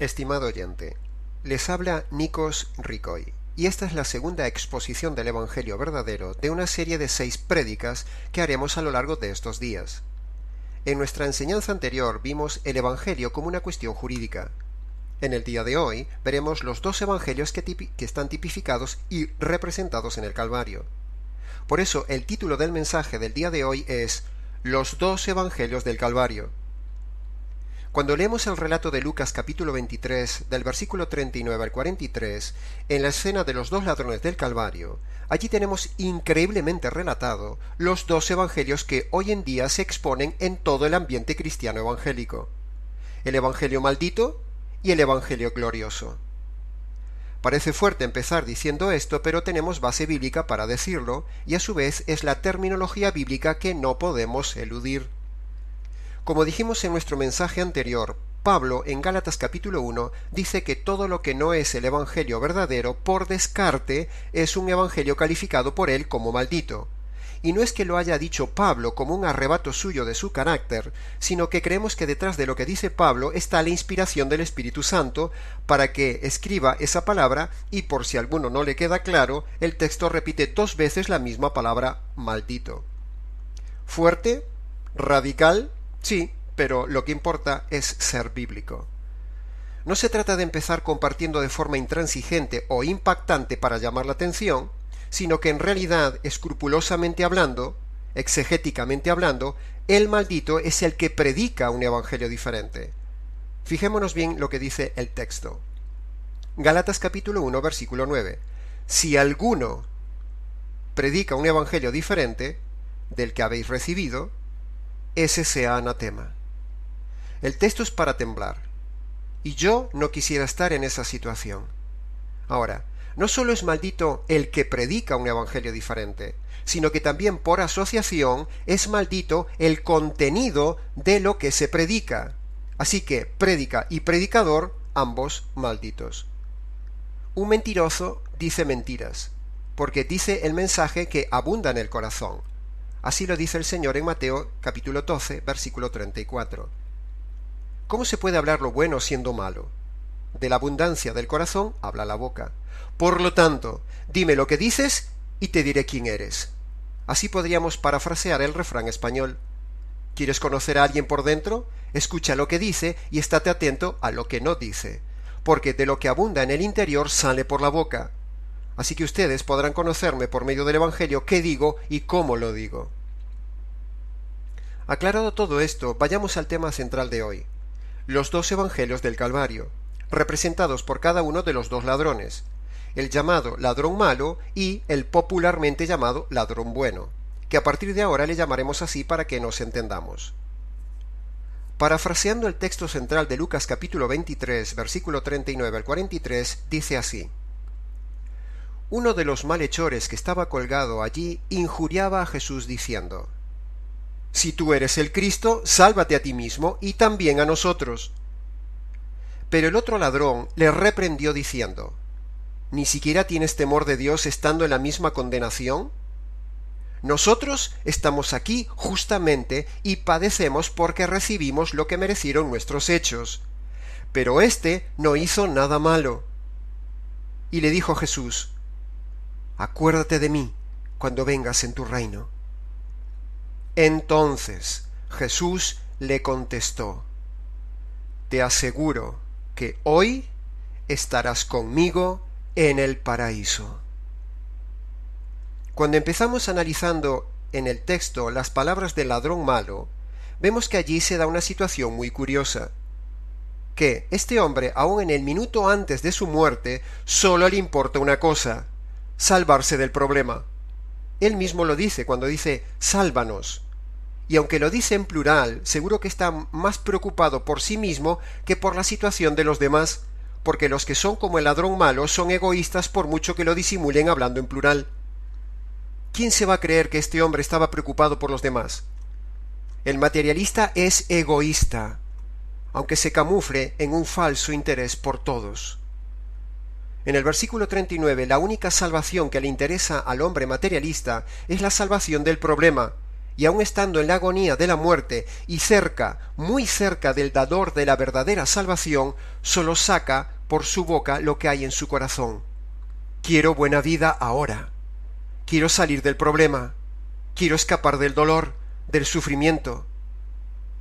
Estimado oyente, les habla Nikos Ricoi, y esta es la segunda exposición del Evangelio verdadero de una serie de 6 prédicas que haremos a lo largo de estos días. En nuestra enseñanza anterior vimos el Evangelio como una cuestión jurídica. En el día de hoy veremos los 2 evangelios que están tipificados y representados en el Calvario. Por eso el título del mensaje del día de hoy es Los 2 evangelios del Calvario. Cuando leemos el relato de Lucas capítulo 23, del versículo 39 al 43, en la escena de los 2 ladrones del Calvario, allí tenemos increíblemente relatado los 2 evangelios que hoy en día se exponen en todo el ambiente cristiano evangélico: el evangelio maldito y el evangelio glorioso. Parece fuerte empezar diciendo esto, pero tenemos base bíblica para decirlo, y a su vez es la terminología bíblica que no podemos eludir. Como dijimos en nuestro mensaje anterior, Pablo en Gálatas capítulo 1 dice que todo lo que no es el evangelio verdadero, por descarte, es un evangelio calificado por él como maldito. Y no es que lo haya dicho Pablo como un arrebato suyo de su carácter, sino que creemos que detrás de lo que dice Pablo está la inspiración del Espíritu Santo para que escriba esa palabra, y por si a alguno no le queda claro, el texto repite 2 veces la misma palabra maldito. ¿Fuerte? ¿Radical? Sí, pero lo que importa es ser bíblico. No se trata de empezar compartiendo de forma intransigente o impactante para llamar la atención, sino que en realidad, escrupulosamente hablando, exegéticamente hablando, el maldito es el que predica un evangelio diferente. Fijémonos bien lo que dice el texto. Gálatas capítulo 1, versículo 9. Si alguno predica un evangelio diferente del que habéis recibido, ese sea anatema. El texto es para temblar, y yo no quisiera estar en esa situación. Ahora, no solo es maldito el que predica un evangelio diferente, sino que también por asociación es maldito el contenido de lo que se predica. Así que prédica y predicador, ambos malditos. Un mentiroso dice mentiras, porque dice el mensaje que abunda en el corazón. Así lo dice el Señor en Mateo capítulo 12, versículo 34. ¿Cómo se puede hablar lo bueno siendo malo? De la abundancia del corazón habla la boca. Por lo tanto, dime lo que dices y te diré quién eres. Así podríamos parafrasear el refrán español. ¿Quieres conocer a alguien por dentro? Escucha lo que dice y estate atento a lo que no dice, porque de lo que abunda en el interior sale por la boca. Así que ustedes podrán conocerme por medio del Evangelio qué digo y cómo lo digo. Aclarado todo esto, vayamos al tema central de hoy: los 2 evangelios del Calvario, representados por cada uno de los 2 ladrones, el llamado ladrón malo y el popularmente llamado ladrón bueno, que a partir de ahora le llamaremos así para que nos entendamos. Parafraseando el texto central de Lucas capítulo 23, versículo 39 al 43, dice así: Uno de los malhechores que estaba colgado allí injuriaba a Jesús diciendo: Si tú eres el Cristo, sálvate a ti mismo y también a nosotros. Pero el otro ladrón le reprendió diciendo: ¿Ni siquiera tienes temor de Dios estando en la misma condenación? Nosotros estamos aquí justamente y padecemos porque recibimos lo que merecieron nuestros hechos, pero éste no hizo nada malo. Y le dijo Jesús: Acuérdate de mí cuando vengas en tu reino. Entonces Jesús le contestó: Te aseguro que hoy estarás conmigo en el paraíso. Cuando empezamos analizando en el texto las palabras del ladrón malo, vemos que allí se da una situación muy curiosa, que este hombre, aun en el minuto antes de su muerte, solo le importa una cosa: salvarse del problema. Él mismo lo dice cuando dice sálvanos, y aunque lo dice en plural, seguro que está más preocupado por sí mismo que por la situación de los demás, porque los que son como el ladrón malo son egoístas por mucho que lo disimulen hablando en plural. ¿Quién se va a creer que este hombre estaba preocupado por los demás? El materialista es egoísta, aunque se camufle en un falso interés por todos. En el versículo 39, la única salvación que le interesa al hombre materialista es la salvación del problema, y aun estando en la agonía de la muerte y cerca, muy cerca del dador de la verdadera salvación, sólo saca por su boca lo que hay en su corazón. Quiero buena vida ahora. Quiero salir del problema. Quiero escapar del dolor, del sufrimiento.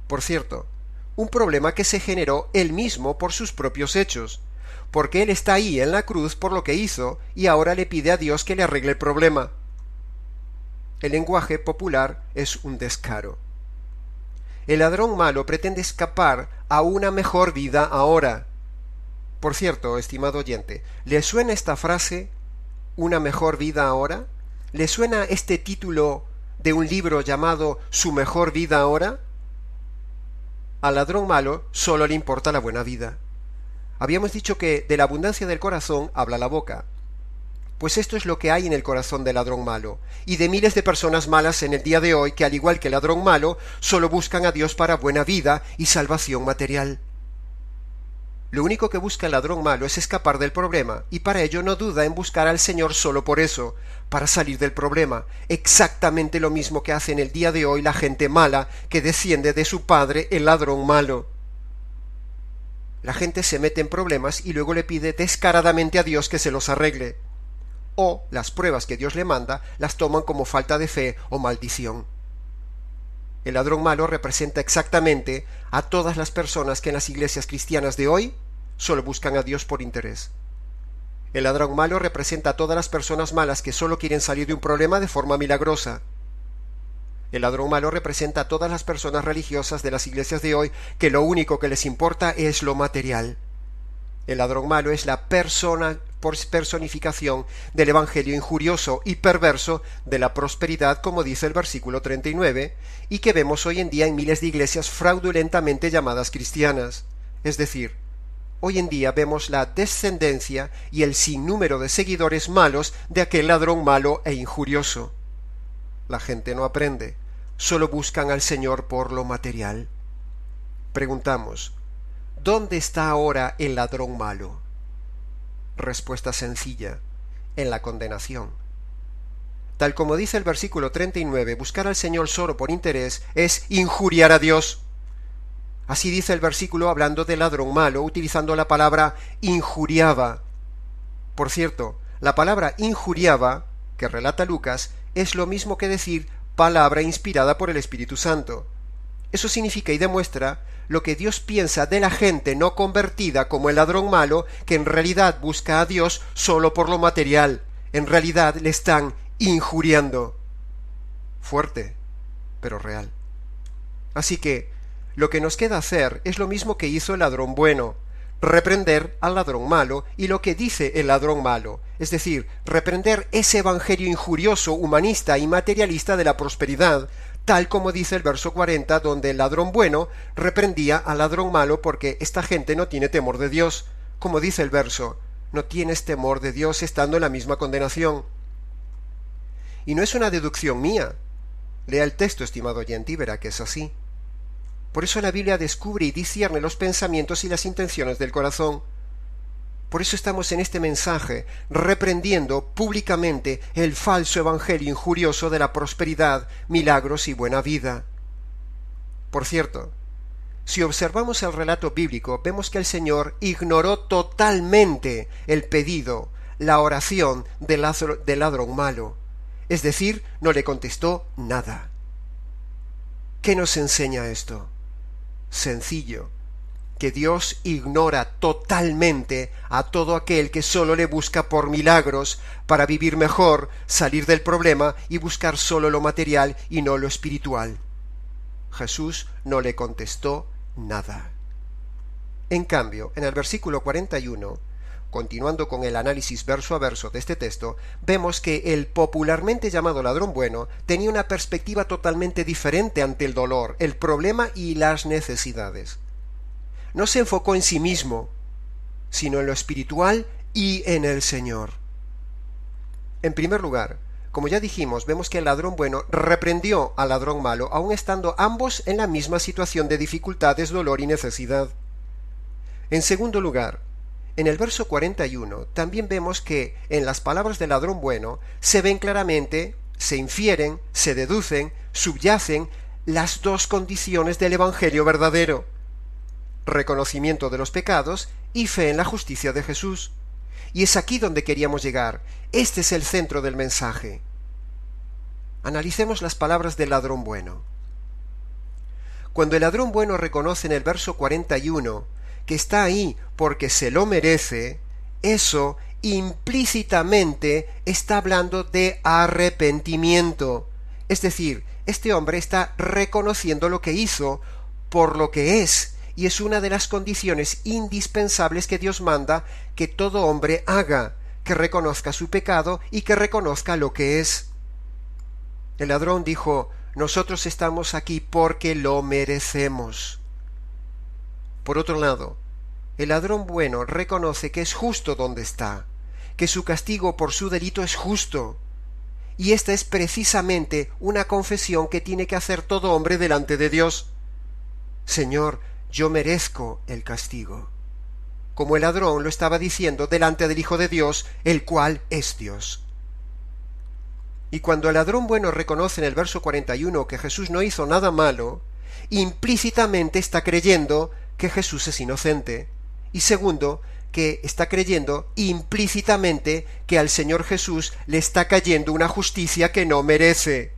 Por cierto, un problema que se generó él mismo por sus propios hechos, porque él está ahí en la cruz por lo que hizo y ahora le pide a Dios que le arregle el problema. El lenguaje popular es un descaro. El ladrón malo pretende escapar a una mejor vida ahora. Por cierto, estimado oyente, ¿le suena esta frase, una mejor vida ahora? ¿Le suena este título de un libro llamado Su mejor vida ahora? Al ladrón malo solo le importa la buena vida. Habíamos dicho que de la abundancia del corazón habla la boca. Pues esto es lo que hay en el corazón del ladrón malo, y de miles de personas malas en el día de hoy que, al igual que el ladrón malo, solo buscan a Dios para buena vida y salvación material. Lo único que busca el ladrón malo es escapar del problema, y para ello no duda en buscar al Señor solo por eso, para salir del problema, exactamente lo mismo que hace en el día de hoy la gente mala que desciende de su padre, el ladrón malo. La gente se mete en problemas y luego le pide descaradamente a Dios que se los arregle. O las pruebas que Dios le manda las toman como falta de fe o maldición. El ladrón malo representa exactamente a todas las personas que en las iglesias cristianas de hoy solo buscan a Dios por interés. El ladrón malo representa a todas las personas malas que solo quieren salir de un problema de forma milagrosa. El ladrón malo representa a todas las personas religiosas de las iglesias de hoy que lo único que les importa es lo material. El ladrón malo es la personificación del evangelio injurioso y perverso de la prosperidad, como dice el versículo 39, y que vemos hoy en día en miles de iglesias fraudulentamente llamadas cristianas. Es decir, hoy en día vemos la descendencia y el sinnúmero de seguidores malos de aquel ladrón malo e injurioso. La gente no aprende, solo buscan al Señor por lo material. Preguntamos, ¿dónde está ahora el ladrón malo? Respuesta sencilla, en la condenación. Tal como dice el versículo 39, buscar al Señor solo por interés es injuriar a Dios. Así dice el versículo hablando del ladrón malo, utilizando la palabra injuriaba. Por cierto, la palabra injuriaba, que relata Lucas, es lo mismo que decir palabra inspirada por el Espíritu Santo. Eso significa y demuestra lo que Dios piensa de la gente no convertida como el ladrón malo, que en realidad busca a Dios solo por lo material. En realidad le están injuriando. Fuerte, pero real. Así que lo que nos queda hacer es lo mismo que hizo el ladrón bueno, reprender al ladrón malo y lo que dice el ladrón malo, es decir, reprender ese evangelio injurioso, humanista y materialista de la prosperidad, tal como dice el verso 40, donde el ladrón bueno reprendía al ladrón malo porque esta gente no tiene temor de Dios. Como dice el verso, no tienes temor de Dios estando en la misma condenación. Y no es una deducción mía. Lea el texto, estimado oyente, y verá que es así. Por eso la Biblia descubre y discierne los pensamientos y las intenciones del corazón. Por eso estamos en este mensaje reprendiendo públicamente el falso evangelio injurioso de la prosperidad, milagros y buena vida. Por cierto, si observamos el relato bíblico, vemos que el Señor ignoró totalmente el pedido, la oración del ladrón malo. Es decir, no le contestó nada. ¿Qué nos enseña esto? Sencillo, que Dios ignora totalmente a todo aquel que solo le busca por milagros para vivir mejor, salir del problema y buscar solo lo material y no lo espiritual. Jesús no le contestó nada. En cambio, en el versículo 41, continuando con el análisis verso a verso de este texto, vemos que el popularmente llamado ladrón bueno tenía una perspectiva totalmente diferente ante el dolor, el problema y las necesidades. No se enfocó en sí mismo, sino en lo espiritual y en el Señor. En primer lugar, como ya dijimos, vemos que el ladrón bueno reprendió al ladrón malo, aun estando ambos en la misma situación de dificultades, dolor y necesidad. En segundo lugar, en el verso 41 también vemos que en las palabras del ladrón bueno se ven claramente se infieren, se deducen, subyacen las dos condiciones del Evangelio verdadero: reconocimiento de los pecados y fe en la justicia de Jesús. Y es aquí donde queríamos llegar. Este es el centro del mensaje. Analicemos las palabras del ladrón bueno. Cuando el ladrón bueno reconoce en el verso 41 que está ahí porque se lo merece, eso implícitamente está hablando de arrepentimiento. Es decir, este hombre está reconociendo lo que hizo por lo que es, y es una de las condiciones indispensables que Dios manda que todo hombre haga, que reconozca su pecado y que reconozca lo que es. El ladrón dijo: nosotros estamos aquí porque lo merecemos. Por otro lado, el ladrón bueno reconoce que es justo donde está, que su castigo por su delito es justo, y esta es precisamente una confesión que tiene que hacer todo hombre delante de Dios. Señor, yo merezco el castigo, como el ladrón lo estaba diciendo delante del Hijo de Dios, el cual es Dios. Y cuando el ladrón bueno reconoce en el verso 41 que Jesús no hizo nada malo, implícitamente está creyendo que Jesús es inocente. Y segundo, que está creyendo implícitamente que al Señor Jesús le está cayendo una justicia que no merece.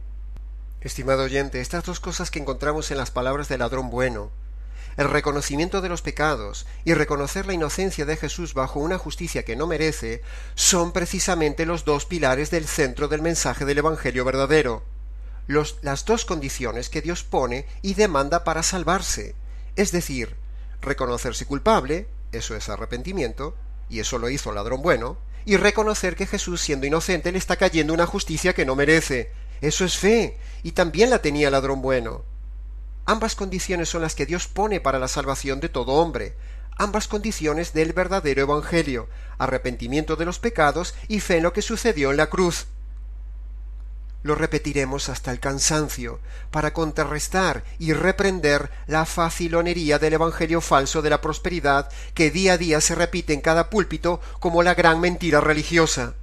Estimado oyente, estas dos cosas que encontramos en las palabras del ladrón bueno, el reconocimiento de los pecados y reconocer la inocencia de Jesús bajo una justicia que no merece, son precisamente los dos pilares del centro del mensaje del Evangelio verdadero. Las dos condiciones que Dios pone y demanda para salvarse, es decir, reconocerse culpable, eso es arrepentimiento, y eso lo hizo el ladrón bueno, y reconocer que Jesús, siendo inocente, le está cayendo una justicia que no merece. Eso es fe, y también la tenía el ladrón bueno. Ambas condiciones son las que Dios pone para la salvación de todo hombre, ambas condiciones del verdadero Evangelio: arrepentimiento de los pecados y fe en lo que sucedió en la cruz. Lo repetiremos hasta el cansancio, para contrarrestar y reprender la facilonería del evangelio falso de la prosperidad que día a día se repite en cada púlpito como la gran mentira religiosa.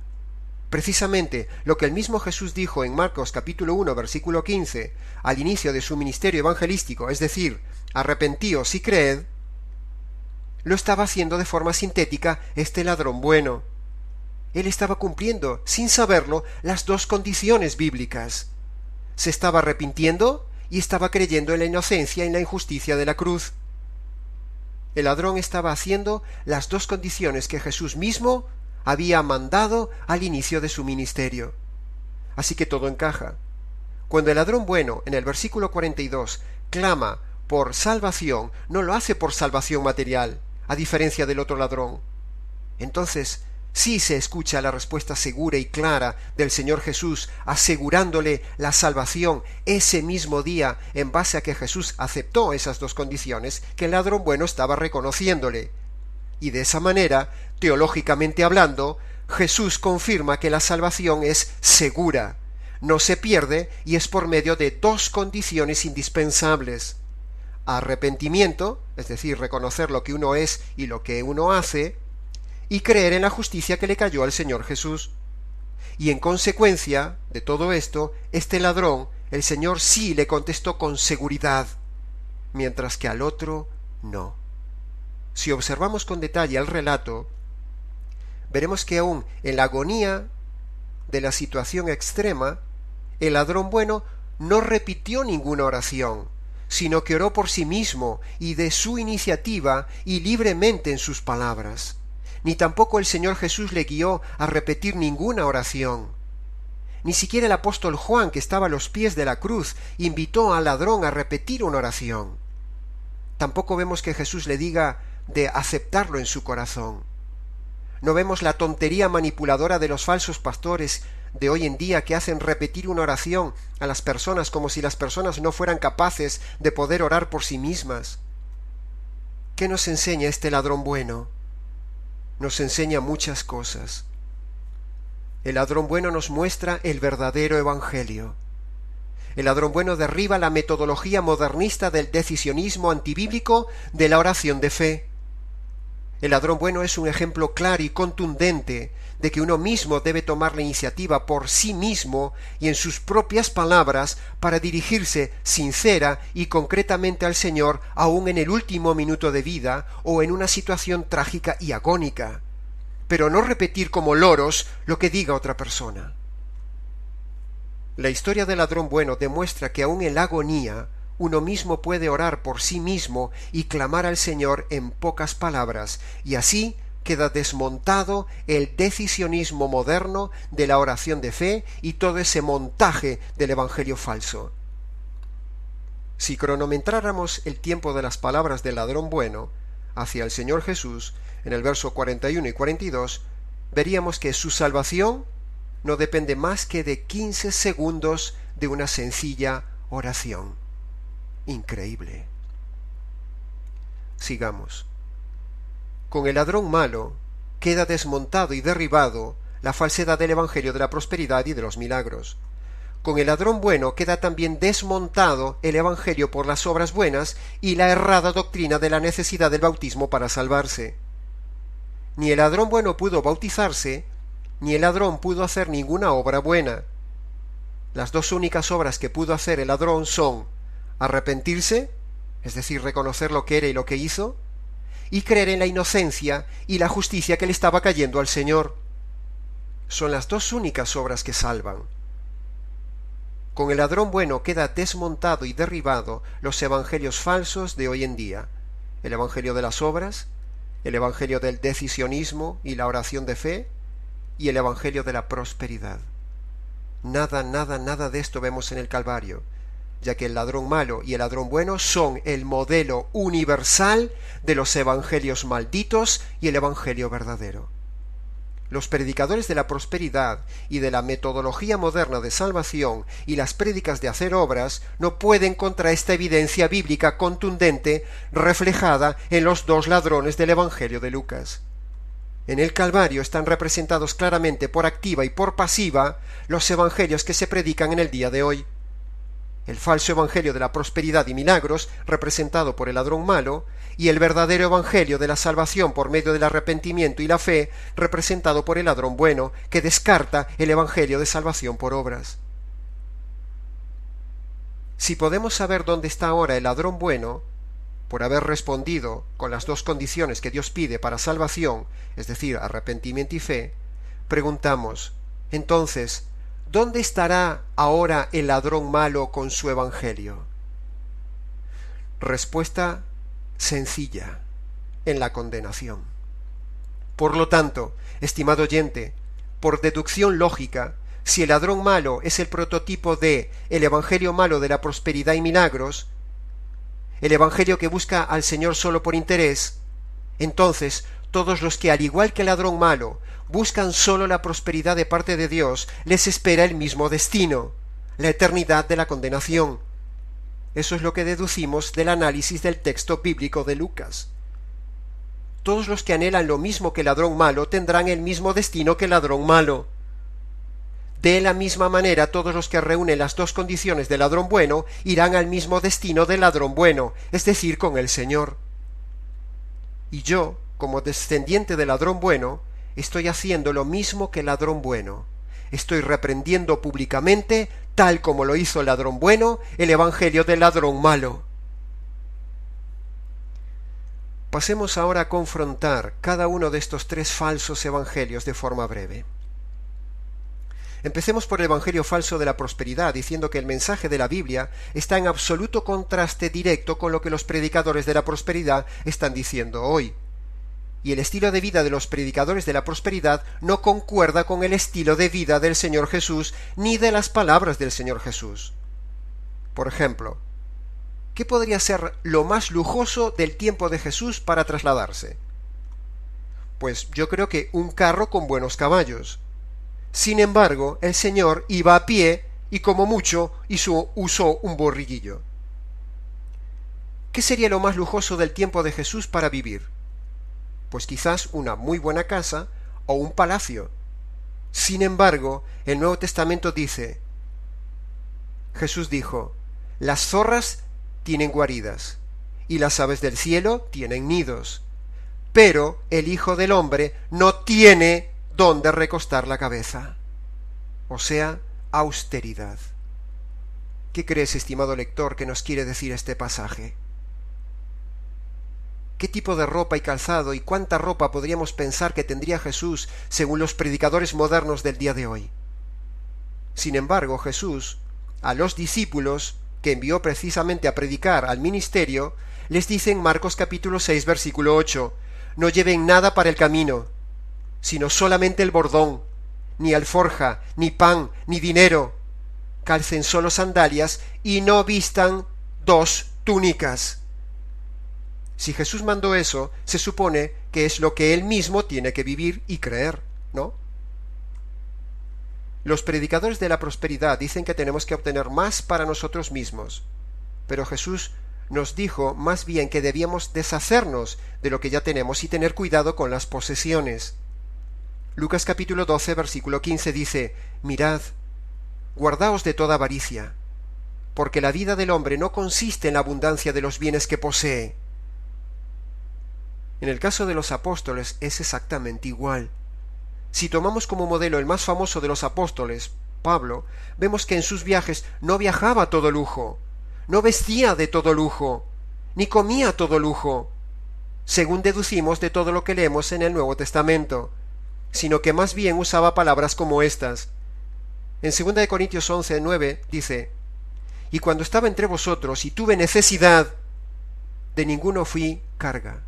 Precisamente lo que el mismo Jesús dijo en Marcos capítulo 1 versículo 15, al inicio de su ministerio evangelístico, es decir, arrepentíos y creed, lo estaba haciendo de forma sintética este ladrón bueno. Él estaba cumpliendo, sin saberlo, las dos condiciones bíblicas. Se estaba arrepintiendo y estaba creyendo en la inocencia y en la injusticia de la cruz. El ladrón estaba haciendo las dos condiciones que Jesús mismo había mandado al inicio de su ministerio. Así que todo encaja. Cuando el ladrón bueno, en el versículo 42, clama por salvación, no lo hace por salvación material, a diferencia del otro ladrón. Entonces, sí se escucha la respuesta segura y clara del Señor Jesús, asegurándole la salvación ese mismo día, en base a que Jesús aceptó esas dos condiciones que el ladrón bueno estaba reconociéndole. Y de esa manera, teológicamente hablando, Jesús confirma que la salvación es segura, no se pierde y es por medio de dos condiciones indispensables: arrepentimiento, es decir, reconocer lo que uno es y lo que uno hace, y creer en la justicia que le cayó al Señor Jesús. Y en consecuencia de todo esto, este ladrón, el Señor sí le contestó con seguridad, mientras que al otro no. Si observamos con detalle el relato, veremos que aún en la agonía de la situación extrema, el ladrón bueno no repitió ninguna oración, sino que oró por sí mismo y de su iniciativa y libremente en sus palabras. Ni tampoco el Señor Jesús le guió a repetir ninguna oración. Ni siquiera el apóstol Juan, que estaba a los pies de la cruz, invitó al ladrón a repetir una oración. Tampoco vemos que Jesús le diga de aceptarlo en su corazón. No vemos la tontería manipuladora de los falsos pastores de hoy en día que hacen repetir una oración a las personas como si las personas no fueran capaces de poder orar por sí mismas. ¿Qué nos enseña este ladrón bueno? Nos enseña muchas cosas. El ladrón bueno nos muestra el verdadero evangelio. El ladrón bueno derriba la metodología modernista del decisionismo antibíblico de la oración de fe. El ladrón bueno es un ejemplo claro y contundente de que uno mismo debe tomar la iniciativa por sí mismo y en sus propias palabras para dirigirse sincera y concretamente al Señor aun en el último minuto de vida o en una situación trágica y agónica, pero no repetir como loros lo que diga otra persona. La historia del ladrón bueno demuestra que aun en la agonía uno mismo puede orar por sí mismo y clamar al Señor en pocas palabras, y así queda desmontado el decisionismo moderno de la oración de fe y todo ese montaje del evangelio falso. Si cronometráramos el tiempo de las palabras del ladrón bueno hacia el Señor Jesús, en el verso 41 y 42, veríamos que su salvación no depende más que de 15 segundos de una sencilla oración. Increíble. Sigamos. Con el ladrón malo queda desmontado y derribado la falsedad del evangelio de la prosperidad y de los milagros. Con el ladrón bueno queda también desmontado el evangelio por las obras buenas y la errada doctrina de la necesidad del bautismo para salvarse. Ni el ladrón bueno pudo bautizarse, ni el ladrón pudo hacer ninguna obra buena. Las dos únicas obras que pudo hacer el ladrón son arrepentirse, es decir, reconocer lo que era y lo que hizo, y creer en la inocencia y la justicia que le estaba cayendo al Señor. Son las dos únicas obras que salvan. Con el ladrón bueno queda desmontado y derribado los evangelios falsos de hoy en día, el evangelio de las obras, el evangelio del decisionismo y la oración de fe, y el evangelio de la prosperidad. Nada de esto vemos en el Calvario, ya que el ladrón malo y el ladrón bueno son el modelo universal de los evangelios malditos y el evangelio verdadero. Los predicadores de la prosperidad y de la metodología moderna de salvación y las prédicas de hacer obras no pueden contra esta evidencia bíblica contundente reflejada en los dos ladrones del evangelio de Lucas. En el Calvario están representados claramente por activa y por pasiva los evangelios que se predican en el día de hoy. El falso evangelio de la prosperidad y milagros, representado por el ladrón malo, y el verdadero evangelio de la salvación por medio del arrepentimiento y la fe, representado por el ladrón bueno, que descarta el evangelio de salvación por obras. Si podemos saber dónde está ahora el ladrón bueno, por haber respondido con las dos condiciones que Dios pide para salvación, es decir, arrepentimiento y fe, preguntamos, entonces, ¿dónde estará ahora el ladrón malo con su evangelio? Respuesta sencilla, en la condenación. Por lo tanto, estimado oyente, por deducción lógica, si el ladrón malo es el prototipo de el evangelio malo de la prosperidad y milagros, el evangelio que busca al Señor solo por interés, entonces todos los que, al igual que el ladrón malo, buscan solo la prosperidad de parte de Dios, les espera el mismo destino, la eternidad de la condenación. Eso es lo que deducimos del análisis del texto bíblico de Lucas. Todos los que anhelan lo mismo que el ladrón malo tendrán el mismo destino que el ladrón malo. De la misma manera, todos los que reúnen las dos condiciones del ladrón bueno irán al mismo destino del ladrón bueno, es decir, con el Señor. Y yo, como descendiente del ladrón bueno, estoy haciendo lo mismo que el ladrón bueno. Estoy reprendiendo públicamente, tal como lo hizo el ladrón bueno, el evangelio del ladrón malo. Pasemos ahora a confrontar cada uno de estos tres falsos evangelios de forma breve. Empecemos por el evangelio falso de la prosperidad, diciendo que el mensaje de la Biblia está en absoluto contraste directo con lo que los predicadores de la prosperidad están diciendo hoy. Y el estilo de vida de los predicadores de la prosperidad no concuerda con el estilo de vida del Señor Jesús ni de las palabras del Señor Jesús. Por ejemplo, ¿qué podría ser lo más lujoso del tiempo de Jesús para trasladarse? Pues yo creo que un carro con buenos caballos. Sin embargo, el Señor iba a pie y como mucho usó un borriguillo. ¿Qué sería lo más lujoso del tiempo de Jesús para vivir? Pues quizás una muy buena casa o un palacio. Sin embargo, el Nuevo Testamento dice, Jesús dijo, las zorras tienen guaridas y las aves del cielo tienen nidos, pero el Hijo del Hombre no tiene dónde recostar la cabeza. O sea, austeridad. ¿Qué crees, estimado lector, que nos quiere decir este pasaje? ¿Qué tipo de ropa y calzado y cuánta ropa podríamos pensar que tendría Jesús según los predicadores modernos del día de hoy? Sin embargo, Jesús, a los discípulos que envió precisamente a predicar al ministerio, les dice en Marcos capítulo 6, versículo 8, no lleven nada para el camino, sino solamente el bordón, ni alforja, ni pan, ni dinero. Calcen solo sandalias y no vistan 2 túnicas. Si Jesús mandó eso, se supone que es lo que él mismo tiene que vivir y creer, ¿no? Los predicadores de la prosperidad dicen que tenemos que obtener más para nosotros mismos, pero Jesús nos dijo más bien que debíamos deshacernos de lo que ya tenemos y tener cuidado con las posesiones. Lucas capítulo 12, versículo 15 dice, mirad, guardaos de toda avaricia, porque la vida del hombre no consiste en la abundancia de los bienes que posee. En el caso de los apóstoles es exactamente igual. Si tomamos como modelo el más famoso de los apóstoles, Pablo, vemos que en sus viajes no viajaba a todo lujo, no vestía de todo lujo, ni comía a todo lujo, según deducimos de todo lo que leemos en el Nuevo Testamento, sino que más bien usaba palabras como estas. En 2 Corintios 11, 9 dice, y cuando estaba entre vosotros y tuve necesidad, de ninguno fui carga.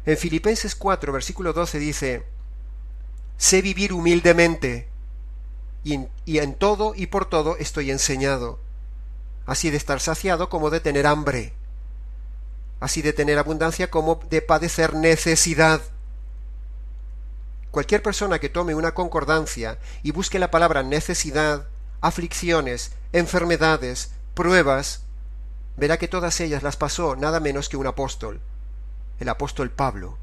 En Filipenses 4, versículo 12 dice, sé vivir humildemente, y en todo y por todo estoy enseñado, así de estar saciado como de tener hambre, así de tener abundancia como de padecer necesidad. Cualquier persona que tome una concordancia y busque la palabra necesidad, aflicciones, enfermedades, pruebas, verá que todas ellas las pasó nada menos que un apóstol, el apóstol Pablo.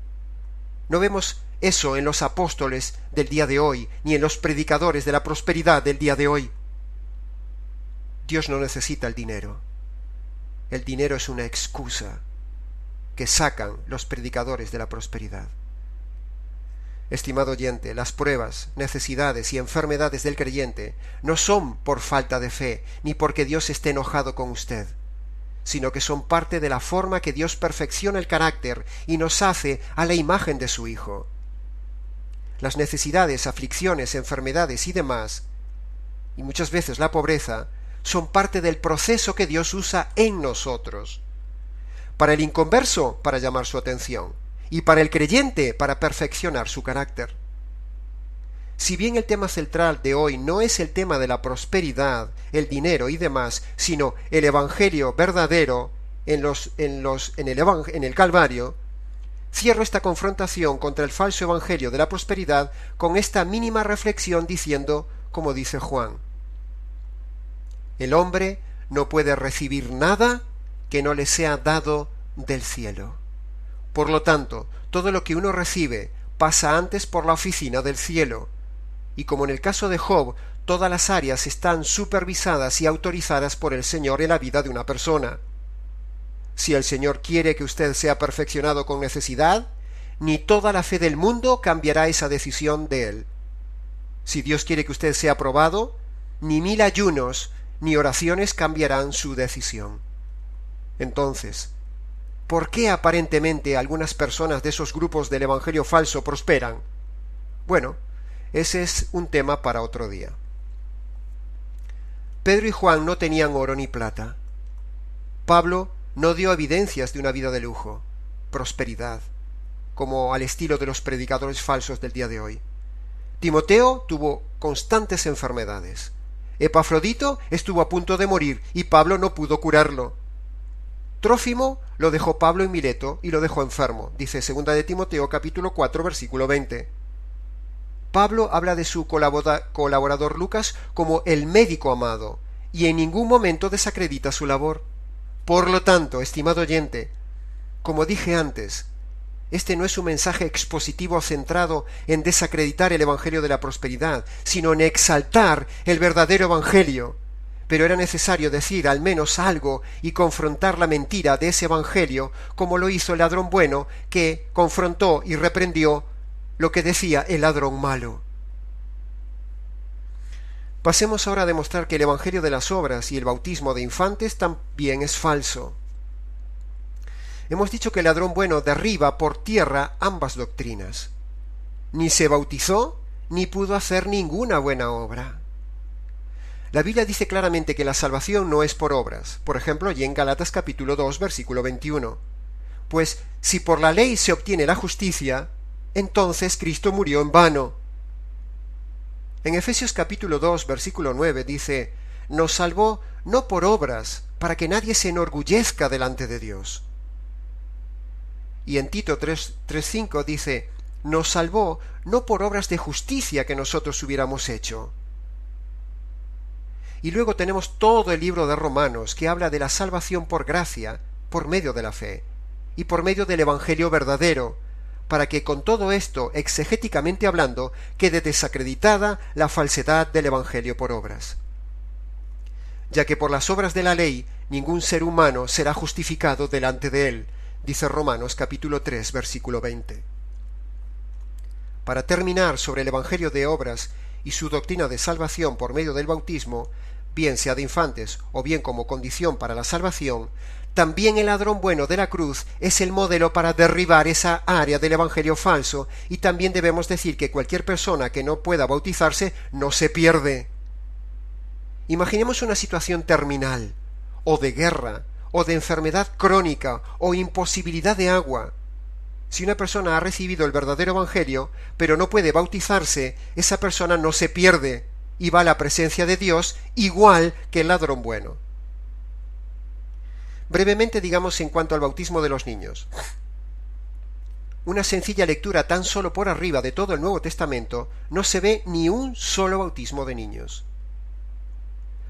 No vemos eso en los apóstoles del día de hoy, ni en los predicadores de la prosperidad del día de hoy. Dios no necesita el dinero. El dinero es una excusa que sacan los predicadores de la prosperidad. Estimado oyente, las pruebas, necesidades y enfermedades del creyente no son por falta de fe, ni porque Dios esté enojado con usted, sino que son parte de la forma que Dios perfecciona el carácter y nos hace a la imagen de su Hijo. Las necesidades, aflicciones, enfermedades y demás, y muchas veces la pobreza, son parte del proceso que Dios usa en nosotros. Para el inconverso, para llamar su atención, y para el creyente, para perfeccionar su carácter. Si bien el tema central de hoy no es el tema de la prosperidad, el dinero y demás, sino el evangelio verdadero en el Calvario, cierro esta confrontación contra el falso evangelio de la prosperidad con esta mínima reflexión diciendo, como dice Juan, el hombre no puede recibir nada que no le sea dado del cielo. Por lo tanto, todo lo que uno recibe pasa antes por la oficina del cielo, y como en el caso de Job, todas las áreas están supervisadas y autorizadas por el Señor en la vida de una persona. Si el Señor quiere que usted sea perfeccionado con necesidad, ni toda la fe del mundo cambiará esa decisión de Él. Si Dios quiere que usted sea aprobado, ni 1000 ayunos ni oraciones cambiarán su decisión. Entonces, ¿por qué aparentemente algunas personas de esos grupos del Evangelio falso prosperan? Bueno, ese es un tema para otro día. Pedro y Juan no tenían oro ni plata. Pablo no dio evidencias de una vida de lujo, prosperidad, como al estilo de los predicadores falsos del día de hoy. Timoteo tuvo constantes enfermedades. Epafrodito estuvo a punto de morir y Pablo no pudo curarlo. Trófimo lo dejó Pablo en Mileto y lo dejó enfermo, dice 2 de Timoteo capítulo 4 versículo 20. Pablo habla de su colaborador Lucas como el médico amado y en ningún momento desacredita su labor. Por lo tanto, estimado oyente, como dije antes, este no es un mensaje expositivo centrado en desacreditar el Evangelio de la prosperidad, sino en exaltar el verdadero Evangelio, pero era necesario decir al menos algo y confrontar la mentira de ese evangelio, como lo hizo el ladrón bueno, que confrontó y reprendió lo que decía el ladrón malo. Pasemos ahora a demostrar que el evangelio de las obras y el bautismo de infantes también es falso. Hemos dicho que el ladrón bueno derriba por tierra ambas doctrinas. Ni se bautizó, ni pudo hacer ninguna buena obra. La Biblia dice claramente que la salvación no es por obras, por ejemplo, allí en Gálatas capítulo 2, versículo 21. Pues si por la ley se obtiene la justicia, entonces Cristo murió en vano. En Efesios capítulo 2, versículo 9 dice, nos salvó no por obras, para que nadie se enorgullezca delante de Dios. Y en Tito 3:5 dice, nos salvó no por obras de justicia que nosotros hubiéramos hecho. Y luego tenemos todo el libro de Romanos, que habla de la salvación por gracia, por medio de la fe, y por medio del evangelio verdadero, para que con todo esto, exegéticamente hablando, quede desacreditada la falsedad del evangelio por obras. Ya que por las obras de la ley ningún ser humano será justificado delante de él, dice Romanos capítulo 3, versículo 20. Para terminar sobre el evangelio de obras y su doctrina de salvación por medio del bautismo, bien sea de infantes o bien como condición para la salvación, también el ladrón bueno de la cruz es el modelo para derribar esa área del evangelio falso, y también debemos decir que cualquier persona que no pueda bautizarse no se pierde. Imaginemos una situación terminal, o de guerra, o de enfermedad crónica, o imposibilidad de agua. Si una persona ha recibido el verdadero evangelio, pero no puede bautizarse, esa persona no se pierde y va a la presencia de Dios igual que el ladrón bueno. Brevemente digamos en cuanto al bautismo de los niños. Una sencilla lectura tan solo por arriba de todo el Nuevo Testamento, no se ve ni un solo bautismo de niños.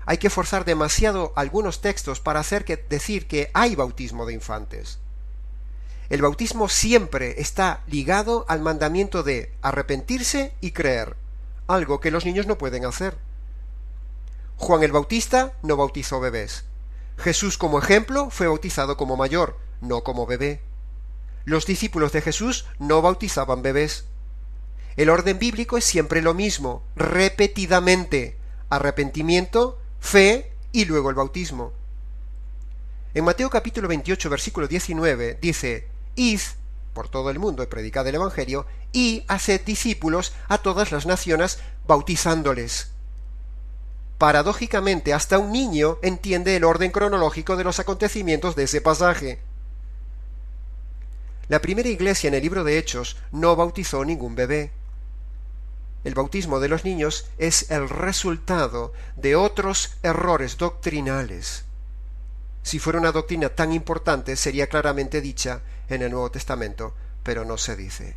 Hay que forzar demasiado algunos textos para decir que hay bautismo de infantes. El bautismo siempre está ligado al mandamiento de arrepentirse y creer, algo que los niños no pueden hacer. Juan el Bautista no bautizó bebés. Jesús como ejemplo fue bautizado como mayor, no como bebé. Los discípulos de Jesús no bautizaban bebés. El orden bíblico es siempre lo mismo, repetidamente: arrepentimiento, fe y luego el bautismo. En Mateo capítulo 28, versículo 19 dice: id por todo el mundo y predicad el evangelio, y haced discípulos a todas las naciones, bautizándoles. Paradójicamente, hasta un niño entiende el orden cronológico de los acontecimientos de ese pasaje. La primera iglesia en el libro de Hechos no bautizó ningún bebé. El bautismo de los niños es el resultado de otros errores doctrinales. Si fuera una doctrina tan importante, sería claramente dicha en el Nuevo Testamento, pero no se dice.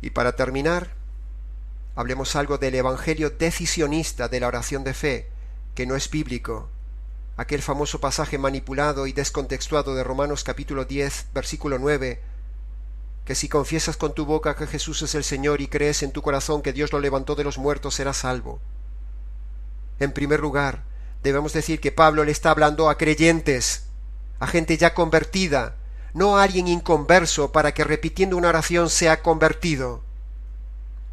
Y para terminar, hablemos algo del evangelio decisionista de la oración de fe, que no es bíblico. Aquel famoso pasaje manipulado y descontextuado de Romanos capítulo 10, versículo 9, que si confiesas con tu boca que Jesús es el Señor y crees en tu corazón que Dios lo levantó de los muertos, serás salvo. En primer lugar, debemos decir que Pablo le está hablando a creyentes, a gente ya convertida, no a alguien inconverso para que repitiendo una oración sea convertido.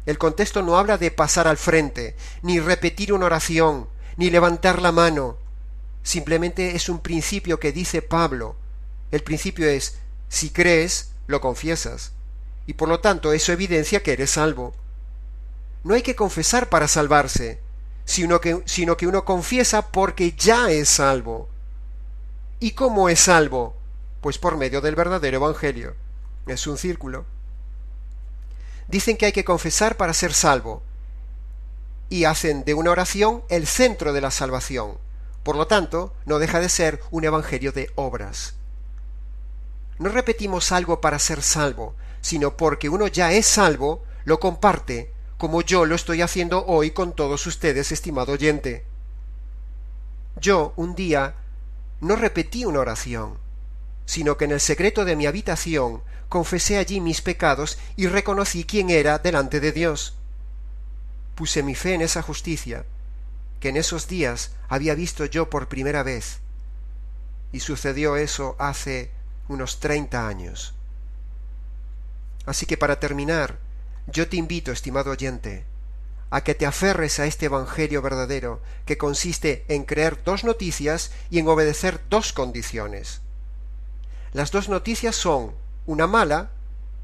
El contexto no habla de pasar al frente, ni repetir una oración, ni levantar la mano. Simplemente es un principio que dice Pablo. El principio es: si crees, lo confiesas, y por lo tanto eso evidencia que eres salvo. No hay que confesar para salvarse, sino que uno confiesa porque ya es salvo. ¿Y cómo es salvo? Pues por medio del verdadero evangelio. Es un círculo. Dicen que hay que confesar para ser salvo, y hacen de una oración el centro de la salvación. Por lo tanto, no deja de ser un evangelio de obras. No repetimos algo para ser salvo, sino porque uno ya es salvo, lo comparte, como yo lo estoy haciendo hoy con todos ustedes, estimado oyente. Yo, un día, no repetí una oración, sino que en el secreto de mi habitación confesé allí mis pecados y reconocí quién era delante de Dios. Puse mi fe en esa justicia, que en esos días había visto yo por primera vez, y sucedió eso hace unos 30 años. Así que para terminar, yo te invito, estimado oyente, a que te aferres a este Evangelio verdadero, que consiste en creer dos noticias y en obedecer dos condiciones. Las dos noticias son una mala,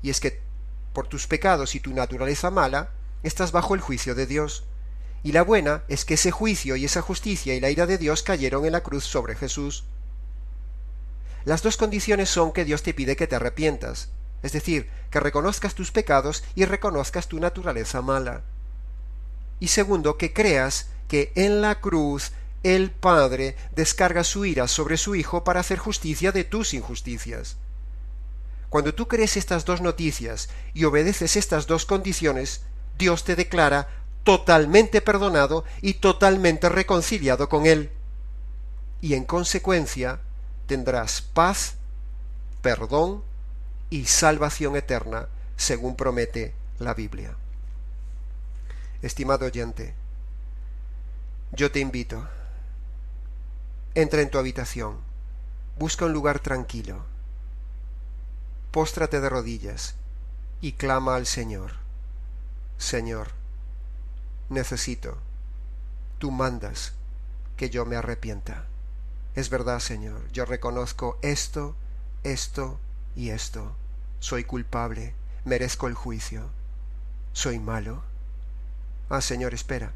y es que por tus pecados y tu naturaleza mala, estás bajo el juicio de Dios. Y la buena es que ese juicio y esa justicia y la ira de Dios cayeron en la cruz sobre Jesús. Las dos condiciones son que Dios te pide que te arrepientas, es decir, que reconozcas tus pecados y reconozcas tu naturaleza mala. Y segundo, que creas que en la cruz el Padre descarga su ira sobre su Hijo para hacer justicia de tus injusticias. Cuando tú crees estas dos noticias y obedeces estas dos condiciones, Dios te declara totalmente perdonado y totalmente reconciliado con Él. Y en consecuencia tendrás paz, perdón y salvación eterna, según promete la Biblia. Estimado oyente, yo te invito, entra en tu habitación, busca un lugar tranquilo, póstrate de rodillas y clama al Señor. Señor, necesito, tú mandas que yo me arrepienta. Es verdad, Señor, yo reconozco esto y esto. Soy culpable, merezco el juicio, soy malo. Ah, Señor, espera.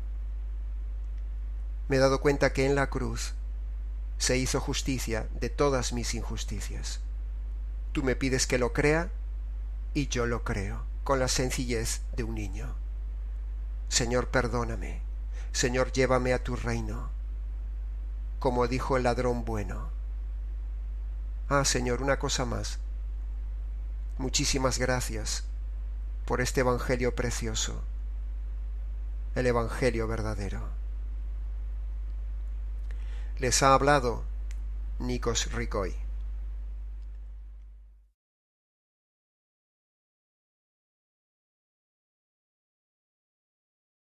Me he dado cuenta que en la cruz se hizo justicia de todas mis injusticias. Tú me pides que lo crea y yo lo creo, con la sencillez de un niño. Señor, perdóname. Señor, llévame a tu reino, como dijo el ladrón bueno. Ah, Señor, una cosa más. Muchísimas gracias por este Evangelio precioso, el Evangelio verdadero. Les ha hablado Nikos Ricoy.